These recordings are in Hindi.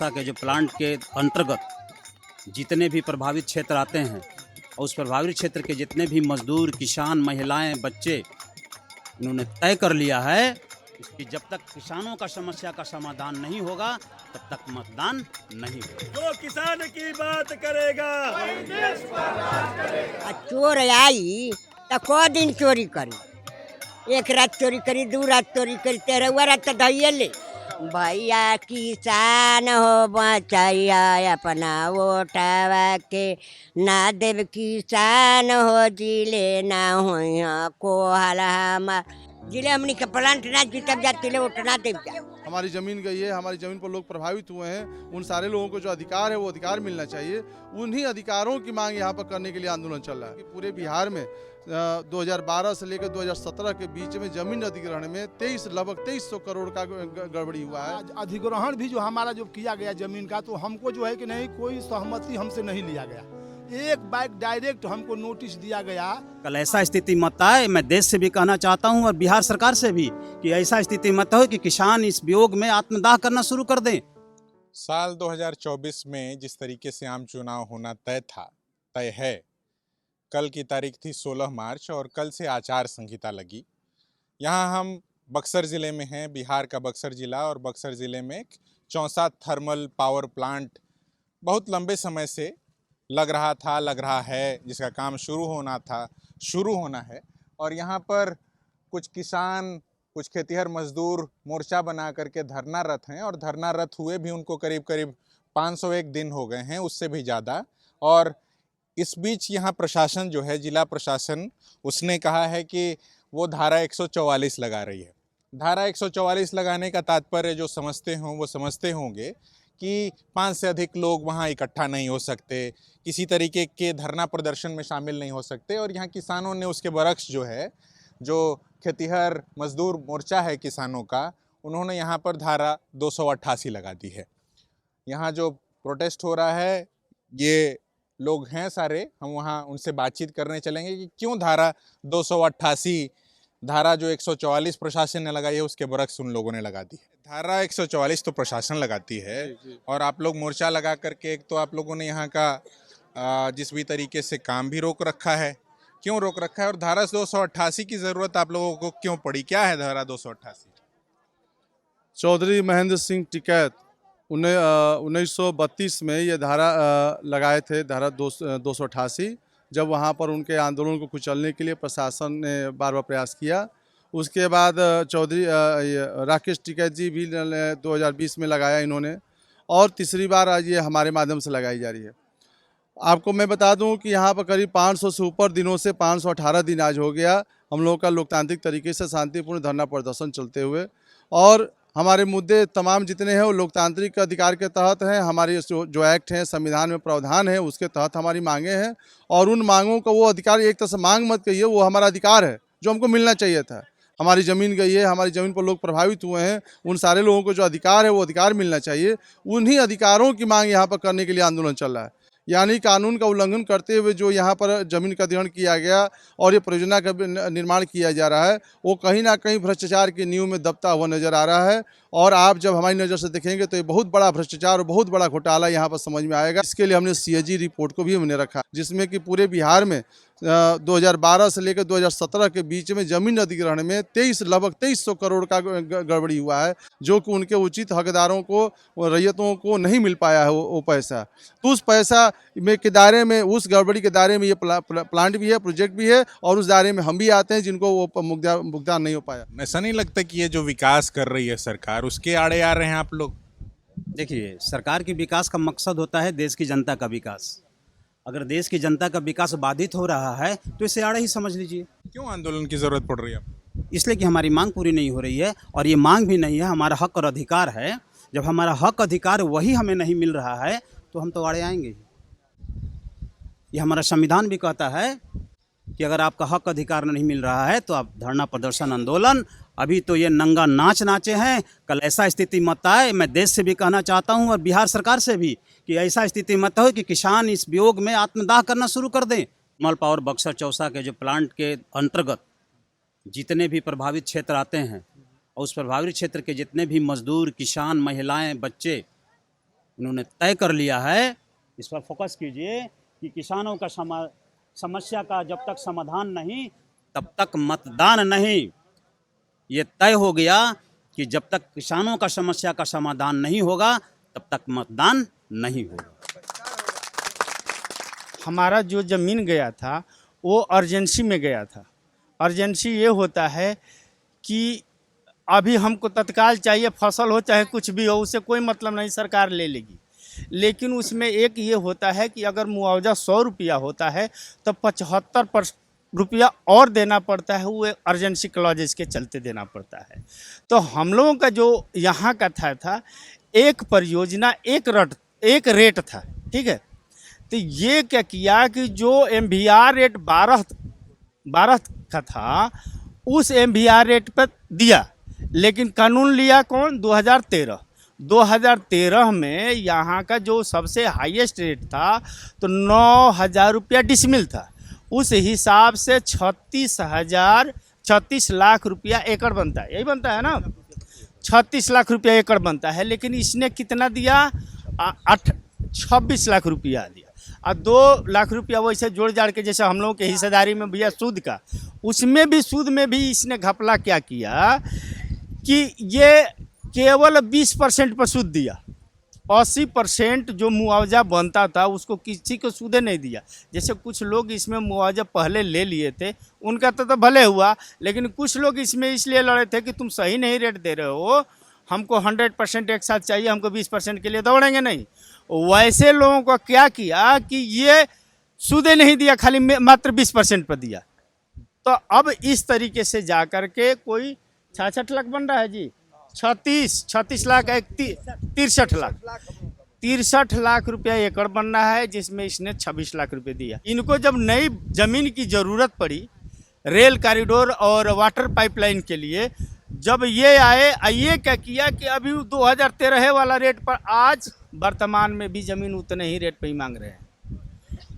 चौसा के जो प्लांट के अंतर्गत जितने भी प्रभावित क्षेत्र आते हैं और उस प्रभावित क्षेत्र के जितने भी मजदूर, किसान, महिलाएं, बच्चे, इन्होंने तय कर लिया है कि जब तक किसानों का समस्या का समाधान नहीं होगा तब तक मतदान नहीं होगा। जो किसान की बात करेगा चोर आई तो को दिन चोरी करी, एक रात चोरी करी, 2 रात चोरी करी, 13वां रात तो धैये ले। भैया किसान हो बचैया अपना वोटवा के, ना देव किसान हो जिले ना हो को हम जिले हमनी के प्लांट ना जीतब जाते ले उठना देव जा। हमारी ज़मीन गई है, हमारी ज़मीन पर लोग प्रभावित हुए हैं, उन सारे लोगों को जो अधिकार है वो अधिकार मिलना चाहिए। उन्हीं अधिकारों की मांग यहाँ पर करने के लिए आंदोलन चल रहा है। पूरे बिहार में 2012 से लेकर 2017 के बीच में जमीन अधिग्रहण में लगभग 2300 करोड़ का गड़बड़ी हुआ है। अधिग्रहण भी जो हमारा जो किया गया जमीन का, तो हमको जो है कि नहीं कोई सहमति हमसे नहीं लिया गया, एक बाइक डायरेक्ट हमको नोटिस दिया गया। कल ऐसा स्थिति मत आए, मैं देश से भी कहना चाहता हूं और बिहार सरकार से भी कि ऐसा स्थिति मत हो कि किसान इस वियोग में आत्मदाह करना शुरू कर दें। साल 2024 में जिस तरीके से आम चुनाव होना तय है, कल की तारीख थी 16 मार्च और कल से आचार संहिता लगी। यहाँ हम बक्सर ज़िले में हैं, बिहार का बक्सर ज़िला, और बक्सर ज़िले में चौसा थर्मल पावर प्लांट बहुत लंबे समय से लग रहा है, जिसका काम शुरू होना है। और यहाँ पर कुछ किसान, कुछ खेतिहर मजदूर मोर्चा बना करके धरनारत हैं, और धरनारत हुए भी उनको करीब 501 दिन हो गए हैं, उससे भी ज़्यादा। और इस बीच यहाँ प्रशासन जो है, जिला प्रशासन, उसने कहा है कि वो धारा 144 लगा रही है। धारा 144 लगाने का तात्पर्य जो समझते होंगे कि 5 से अधिक लोग वहाँ इकट्ठा नहीं हो सकते, किसी तरीके के धरना प्रदर्शन में शामिल नहीं हो सकते। और यहाँ किसानों ने उसके बरक्स जो है, जो खेतिहर मजदूर मोर्चा है किसानों का, उन्होंने यहाँ पर धारा 288 लगा दी है। यहाँ जो प्रोटेस्ट हो रहा है, ये लोग हैं सारे, हम वहाँ उनसे बातचीत करने चलेंगे कि क्यों धारा 288, धारा जो 144 प्रशासन ने लगाई है, उसके बरक्स उन लोगों ने लगा दी है। धारा 144 तो प्रशासन लगाती है, और आप लोग मोर्चा लगा करके, एक तो आप लोगों ने यहाँ का जिस भी तरीके से काम भी रोक रखा है, क्यों रोक रखा है, और धारा 288 की ज़रूरत आप लोगों को क्यों पड़ी? क्या है धारा 288? चौधरी महेंद्र सिंह टिकैत 1932 में ये धारा लगाए थे, धारा 288, जब वहाँ पर उनके आंदोलन को कुचलने के लिए प्रशासन ने बार बार प्रयास किया। उसके बाद चौधरी राकेश टिकैत जी भी 2020 में लगाया इन्होंने, और तीसरी बार आज ये हमारे माध्यम से लगाई जा रही है। आपको मैं बता दूं कि यहाँ पर करीब 500 से ऊपर दिनों से 518 दिन आज हो गया हम लोगों का लोकतांत्रिक तरीके से शांतिपूर्ण धरना प्रदर्शन चलते हुए, और हमारे मुद्दे तमाम जितने हैं वो लोकतांत्रिक अधिकार के तहत हैं। हमारी जो एक्ट हैं, संविधान में प्रावधान है, उसके तहत हमारी मांगे हैं, और उन मांगों का वो अधिकार, एक तरह से मांग मत कहिए, वो हमारा अधिकार है जो हमको मिलना चाहिए था। हमारी ज़मीन गई है, हमारी ज़मीन पर लोग प्रभावित हुए हैं, उन सारे लोगों को जो अधिकार है वो अधिकार मिलना चाहिए। उन्हीं अधिकारों की मांग यहाँ पर करने के लिए आंदोलन चल रहा है। यानी कानून का उल्लंघन करते हुए जो यहाँ पर ज़मीन का अधिग्रहण किया गया और ये परियोजना का निर्माण किया जा रहा है, वो कहीं ना कहीं भ्रष्टाचार की नींव में दबता हुआ नज़र आ रहा है। और आप जब हमारी नज़र से देखेंगे तो ये बहुत बड़ा भ्रष्टाचार और बहुत बड़ा घोटाला यहाँ पर समझ में आएगा। इसके लिए हमने CAG रिपोर्ट को भी हमने रखा, जिसमें कि पूरे बिहार में 2012 से लेकर 2017 के बीच में जमीन अधिग्रहण में लगभग 2300 करोड़ का गड़बड़ी हुआ है, जो कि उनके उचित हकदारों को, रैयतों को नहीं मिल पाया है वो पैसा। तो उस पैसा के दायरे में, उस गड़बड़ी के दायरे में ये प्लांट भी है, प्रोजेक्ट भी है, और उस दायरे में हम भी आते हैं जिनको वो भुगतान नहीं हो पाया। ऐसा नहीं लगता कि ये जो विकास कर रही है सरकार, उसके आड़े आ रहे हैं आप लोग? देखिए, सरकार की विकास का मकसद होता है देश की जनता का विकास। अगर देश की जनता का विकास बाधित हो रहा है तो इसे आड़े ही समझ लीजिए। क्यों आंदोलन की ज़रूरत पड़ रही है? इसलिए कि हमारी मांग पूरी नहीं हो रही है, और ये मांग भी नहीं है, हमारा हक और अधिकार है। जब हमारा हक अधिकार वही हमें नहीं मिल रहा है तो हम तो आड़े आएंगे ही। ये हमारा संविधान भी कहता है कि अगर आपका हक अधिकार नहीं मिल रहा है तो आप धरना प्रदर्शन आंदोलन, अभी तो ये नंगा नाच नाचे हैं, कल ऐसा स्थिति मत आए। मैं देश से भी कहना चाहता हूं और बिहार सरकार से भी कि ऐसा स्थिति मत हो कि किसान इस वियोग में आत्मदाह करना शुरू कर दें। थर्मल पावर बक्सर चौसा के जो प्लांट के अंतर्गत जितने भी प्रभावित क्षेत्र आते हैं और उस प्रभावित क्षेत्र के जितने भी मजदूर, किसान, महिलाएं, बच्चे, उन्होंने तय कर लिया है, इस पर फोकस कीजिए कि किसानों का समस्या का जब तक समाधान नहीं तब तक मतदान नहीं। ये तय हो गया कि जब तक किसानों का समस्या का समाधान नहीं होगा तब तक मतदान नहीं होगा। हमारा जो ज़मीन गया था वो अर्जेंसी में गया था। अर्जेंसी ये होता है कि अभी हमको तत्काल चाहिए, फसल हो चाहे कुछ भी हो, उससे कोई मतलब नहीं, सरकार ले लेगी। लेकिन उसमें एक ये होता है कि अगर मुआवजा 100 रुपया होता है तो 75 रुपया और देना पड़ता है, वो अर्जेंसी क्लॉजेस के चलते देना पड़ता है। तो हम लोगों का जो यहाँ का था एक परियोजना एक रेट था, ठीक है। तो ये क्या किया कि जो MVR रेट 12 का था उस MVR रेट पर दिया, लेकिन कानून लिया कौन? 2013 में यहाँ का जो सबसे हाईएस्ट रेट था तो 9,000 रुपया डिसमिल था। उस हिसाब से 36 लाख रुपया एकड़ बनता है, यही बनता है ना, 36 लाख रुपया एकड़ बनता है। लेकिन इसने कितना दिया? 26 लाख रुपया दिया, और 2 लाख रुपया वैसे जोड़ जाड़ के जैसे हम लोगों के हिस्सेदारी में भैया सूद का, उसमें भी सूद में भी इसने घपला क्या किया कि ये केवल 20% पर सूद दिया। 80% जो मुआवजा बनता था उसको किसी को सूदे नहीं दिया। जैसे कुछ लोग इसमें मुआवजा पहले ले लिए थे, उनका तो भले हुआ, लेकिन कुछ लोग इसमें इसलिए लड़े थे कि तुम सही नहीं रेट दे रहे हो, हमको 100% एक साथ चाहिए, हमको 20% के लिए दौड़ेंगे नहीं। वैसे लोगों को क्या किया कि ये सूदे नहीं दिया, खाली मात्र 20% पर दिया। तो अब इस तरीके से जा कर के कोई 66 लाख बन रहा है जी, 36 लाख 63 लाख रुपया एकड़ बनना है, जिसमें इसने 26 लाख रुपए दिया। इनको जब नई जमीन की ज़रूरत पड़ी रेल कॉरिडोर और वाटर पाइपलाइन के लिए, जब ये आए, ये क्या किया कि अभी 2013 वाला रेट पर आज वर्तमान में भी ज़मीन उतने ही रेट पे ही मांग रहे हैं।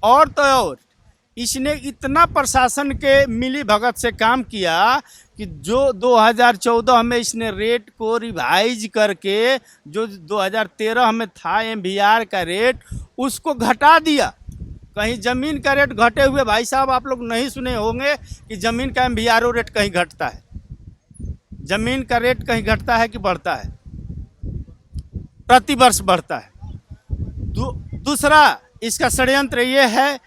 और तो और इसने इतना प्रशासन के मिली भगत से काम किया कि जो 2014 में इसने रेट को रिवाइज करके जो 2013 में था MVR का रेट, उसको घटा दिया। कहीं ज़मीन का रेट घटे हुए भाई साहब आप लोग नहीं सुने होंगे कि ज़मीन का MVR रेट कहीं घटता है। ज़मीन का रेट कहीं घटता है कि बढ़ता है? प्रति वर्ष बढ़ता है। दूसरा इसका षड्यंत्र ये है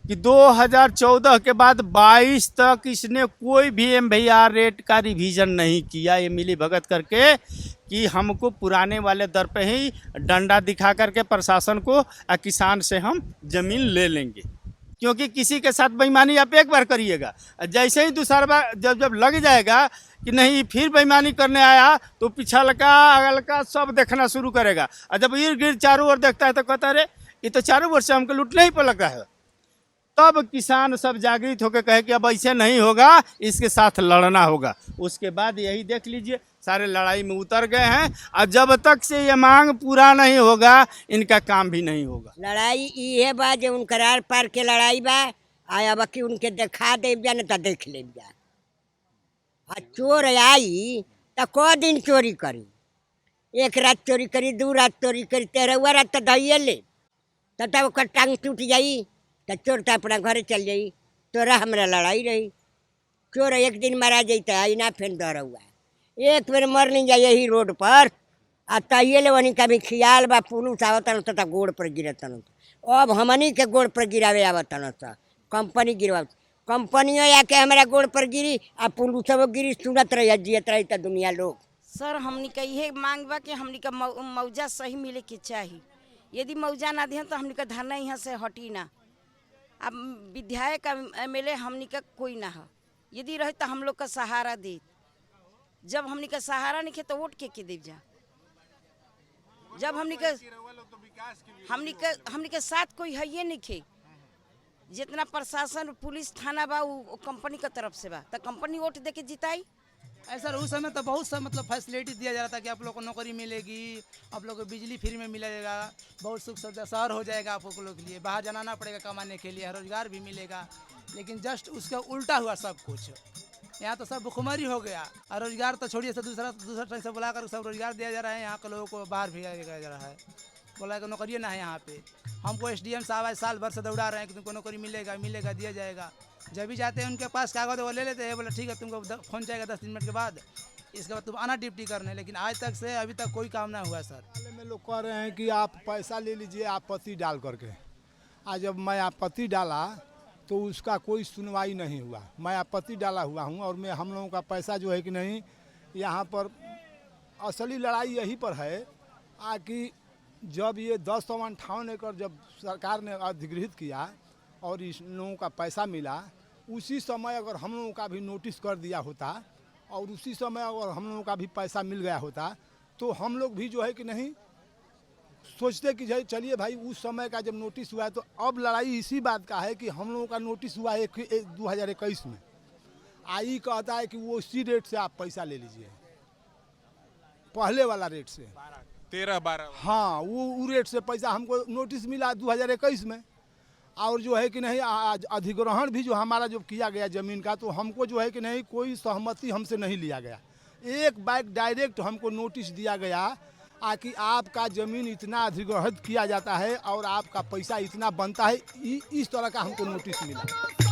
कि 2014 के बाद 22 तक इसने कोई भी MVR रेट का रिवीजन नहीं किया, ये मिली भगत करके कि हमको पुराने वाले दर पे ही डंडा दिखा करके प्रशासन को किसान से हम ज़मीन ले लेंगे। क्योंकि किसी के साथ बेईमानी आप एक बार करिएगा, जैसे ही दूसरा बार जब लग जाएगा कि नहीं फिर बेईमानी करने आया, तो पिछल का अगल का सब देखना शुरू करेगा। और जब इर्द गिर्द चारों ओर देखता है तो कहता है ये तो चारों ओर से हमको लूटने ही पर लगा है। तब किसान सब जागृत होकर कहे कि अब ऐसे नहीं होगा, इसके साथ लड़ना होगा। उसके बाद यही देख लीजिए सारे लड़ाई में उतर गए हैं, और जब तक से ये मांग पूरा नहीं होगा इनका काम भी नहीं होगा। लड़ाई ये बा जो उनकर आर पार के लड़ाई बा, आया बाकी उनके दिखा दे न तो देख ले। चोर आई तो क दिन चोरी करी, एक रात चोरी करी, 2 रात चोरी करी, 13वां रात तो दहिए ले, तब ओकर टांग टूट जाई तो चोर तो अपना घर चल जाई। तोरा हमरा लड़ाई रही, चोर एक दिन मारा जाता आई ना, फिर दौड़ हुआ एक बेर मर नहीं जाए यही रोड पर। आ तहिए ले वहीं का भी ख्याल बा, पुलिस आवतन तो गोड़ पर गिरतन। अब हमनी के गोड़ पर गिरावे आवतन सा, कंपनी गिरवा, कंपनियों आके हमारा गोड़ पर गिरी, आ पुलिस गिरी, सुनत रही जियत रही तो दुनिया लोग। सर हमनी का यही मांग बा कि हमनी का मौजा सही मिले के चाहिए। यदि मौजा ना दिहन तो हमनी का धरना यहाँ से हटी ना। अब विधायक MLA हमनी का कोई ना हो, यदि रहे तो हम लोग का सहारा दे। जब हमनी का सहारा नहीं खे तो वोट के दे जा। जब हमनी के साथ कोई है ये नहीं खे, जितना प्रशासन पुलिस थाना बा वो कंपनी का तरफ से बा, तो कंपनी वोट दे के जिताई। ऐसा उस समय तो बहुत सा मतलब फैसिलिटी दिया जा रहा था कि आप लोग को नौकरी मिलेगी, आप लोग को बिजली फ्री में मिलेगा, बहुत सुख सुविधा शहर हो जाएगा आप लोग के लिए, बाहर जाना पड़ेगा कमाने के लिए, रोजगार भी मिलेगा। लेकिन जस्ट उसका उल्टा हुआ सब कुछ। यहाँ तो सब भुखमरी हो गया, और रोजगार तो छोड़िए, दूसरा टाइम से बुला कर सब रोजगार दिया जा रहा है, यहाँ के लोगों को बाहर भेजा जा रहा है। बोला कि नौकरी ना है यहाँ पे। हमको SDM साहब आज साल भर से दौड़ा रहे हैं कि तुमको नौकरी मिलेगा मिलेगा दिया जाएगा। जब भी जाते हैं उनके पास कागज वो ले लेते हैं, बोला ठीक है तुमको फोन जाएगा 10 मिनट के बाद, इसके बाद तुम आना ड्यूटी करने। लेकिन आज तक से अभी तक कोई काम ना हुआ सर। पहले में लोग कह रहे हैं कि आप पैसा ले लीजिए आपत्ति डाल करके। आज जब मैं आपत्ति डाला तो उसका कोई सुनवाई नहीं हुआ। मैं आपत्ति डाला हुआ हूँ और मैं हम लोगों का पैसा जो है कि नहीं, यहाँ पर असली लड़ाई यही पर है कि जब ये 1058 एकड़ जब सरकार ने अधिग्रहित किया और इस लोगों का पैसा मिला, उसी समय अगर हम लोगों का भी नोटिस कर दिया होता और उसी समय अगर हम लोगों का भी पैसा मिल गया होता तो हम लोग भी जो है कि नहीं सोचते कि चलिए भाई उस समय का जब नोटिस हुआ है। तो अब लड़ाई इसी बात का है कि हम लोगों का नोटिस हुआ है 2021 में, आई कहता है कि वो उसी रेट से आप पैसा ले लीजिए, पहले वाला रेट से 13-12। हाँ, वो रेट से पैसा हमको नोटिस मिला 2021 में। और जो है कि नहीं आज अधिग्रहण भी जो हमारा जो किया गया ज़मीन का, तो हमको जो है कि नहीं कोई सहमति हमसे नहीं लिया गया। एक बाइक डायरेक्ट हमको नोटिस दिया गया कि आपका ज़मीन इतना अधिग्रहित किया जाता है और आपका पैसा इतना बनता है, इस तरह का हमको नोटिस मिला।